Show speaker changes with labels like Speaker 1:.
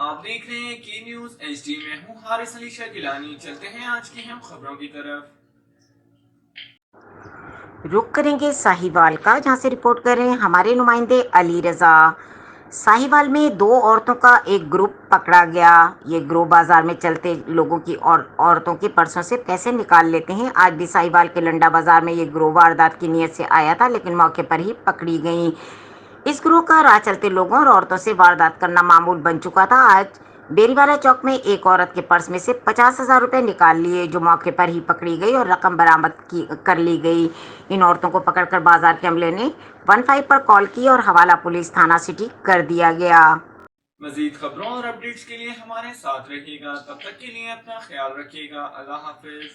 Speaker 1: आप देख रहे हैं के न्यूज HD में हूँ हारिस अली गिलानी। चलते हैं आज की अहम खबरों की तरफ।
Speaker 2: रुक करेंगे साहिवाल का, जहां से रिपोर्ट कर रहे हैं हमारे नुमाइंदे अली रजा। साहिवाल में दो औरतों का एक ग्रुप पकड़ा गया। ये ग्रुप बाजार में चलते लोगों की और औरतों के पर्सों से पैसे निकाल लेते हैं। आज भी साहिवाल के लंडा बाजार में ये ग्रुप वारदात की नीयत से आया था, लेकिन मौके पर ही पकड़ी गई। इस ग्रुप का राह चलते लोगों और औरतों से वारदात करना मामूल बन चुका था। आज बेरीवाला चौक में एक औरत के पर्स में से 50,000 रुपए निकाल लिए, जो मौके पर ही पकड़ी गई और रकम बरामद कर ली गई। इन औरतों को पकड़कर बाजार के अमले ने 15 पर कॉल की और हवाला पुलिस थाना सिटी कर दिया गया।
Speaker 1: मजीद खबरों और अपडेट्स के लिए हमारे साथ रहिएगा। तब तक के लिए अपना ख्याल रखिएगा। अल्लाह हाफिज।